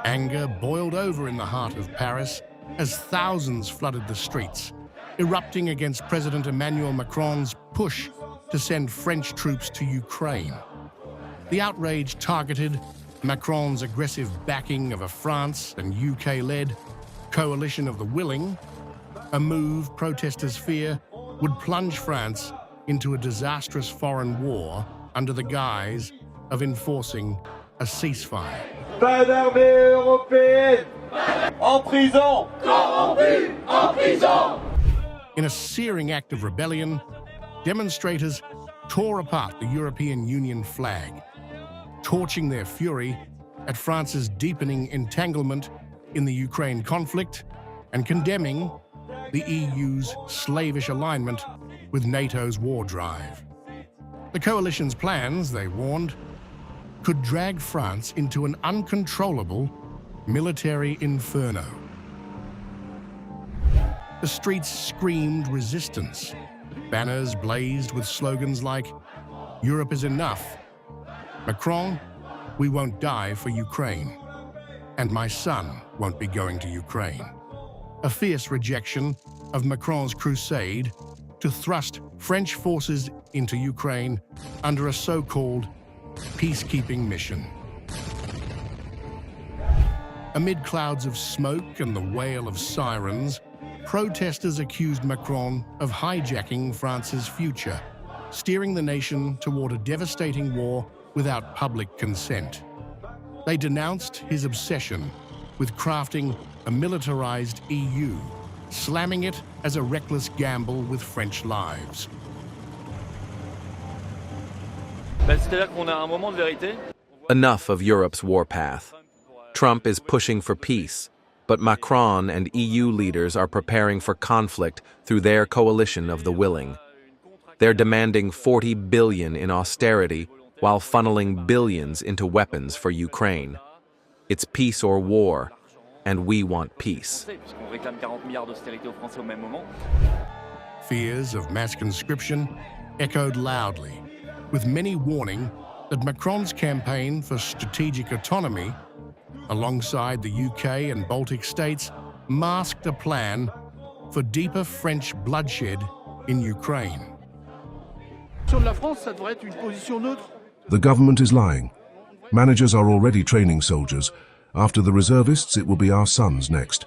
Anger boiled over in the heart of Paris as thousands flooded the streets, erupting against President Emmanuel Macron's push to send French troops to Ukraine. The outrage targeted Macron's aggressive backing of a France and UK-led coalition of the willing, a move protesters fear would plunge France into a disastrous foreign war under the guise of enforcing a ceasefire. Pas d'armée européenne! En prison! Corrompu! En prison! In a searing act of rebellion, demonstrators tore apart the European Union flag, torching their fury at France's deepening entanglement in the Ukraine conflict and condemning the EU's slavish alignment with NATO's war drive. The coalition's plans, they warned, could drag France into an uncontrollable military inferno. The streets screamed resistance. Banners blazed with slogans like, "Europe is enough," "Macron, we won't die for Ukraine," and "My son won't be going to Ukraine." A fierce rejection of Macron's crusade to thrust French forces into Ukraine under a so-called peacekeeping mission. Amid clouds of smoke and the wail of sirens, protesters accused Macron of hijacking France's future, steering the nation toward a devastating war without public consent. They denounced his obsession with crafting a militarized EU, slamming it as a reckless gamble with French lives. Enough of Europe's warpath. Trump is pushing for peace, but Macron and EU leaders are preparing for conflict through their coalition of the willing. They're demanding $40 billion in austerity while funneling billions into weapons for Ukraine. It's peace or war, and we want peace. Fears of mass conscription echoed loudly, with many warning that Macron's campaign for strategic autonomy, alongside the UK and Baltic states, masked a plan for deeper French bloodshed in Ukraine. The government is lying. Managers are already training soldiers. After the reservists, it will be our sons next.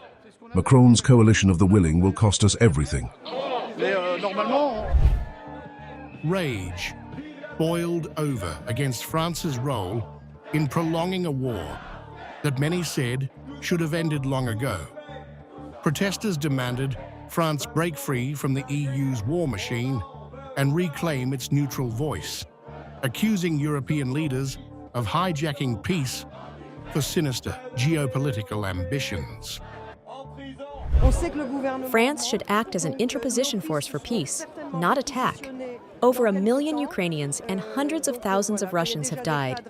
Macron's coalition of the willing will cost us everything. Rage boiled over against France's role in prolonging a war that many said should have ended long ago. Protesters demanded France break free from the EU's war machine and reclaim its neutral voice, accusing European leaders of hijacking peace for sinister geopolitical ambitions. France should act as an interposition force for peace, not attack. Over 1 million Ukrainians and hundreds of thousands of Russians have died.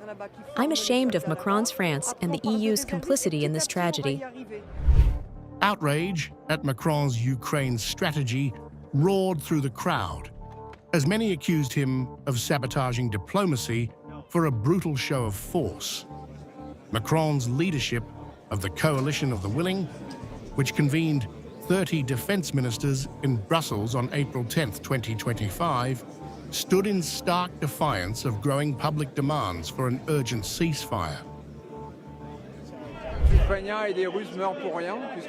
I'm ashamed of Macron's France and the EU's complicity in this tragedy. Outrage at Macron's Ukraine strategy roared through the crowd, as many accused him of sabotaging diplomacy for a brutal show of force. Macron's leadership of the coalition of the willing, which convened 30 defense ministers in Brussels on April 10, 2025, stood in stark defiance of growing public demands for an urgent ceasefire.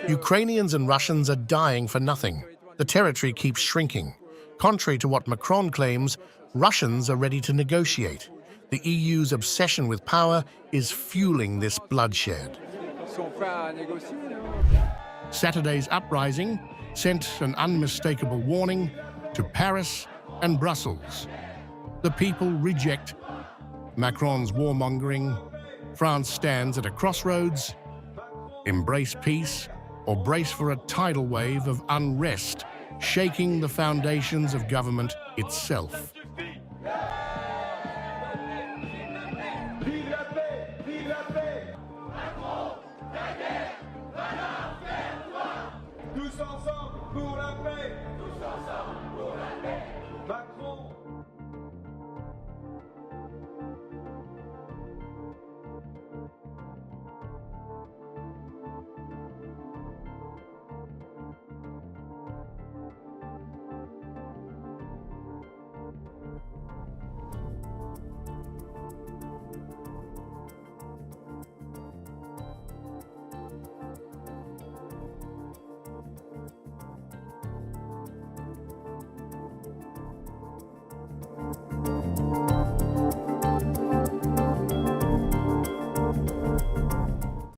Ukrainians and Russians are dying for nothing. The territory keeps shrinking. Contrary to what Macron claims, Russians are ready to negotiate. The EU's obsession with power is fueling this bloodshed. Saturday's uprising sent an unmistakable warning to Paris and Brussels. The people reject Macron's warmongering. France stands at a crossroads. Embrace peace or brace for a tidal wave of unrest, shaking the foundations of government itself. Tous ensemble pour la paix. Tous ensemble.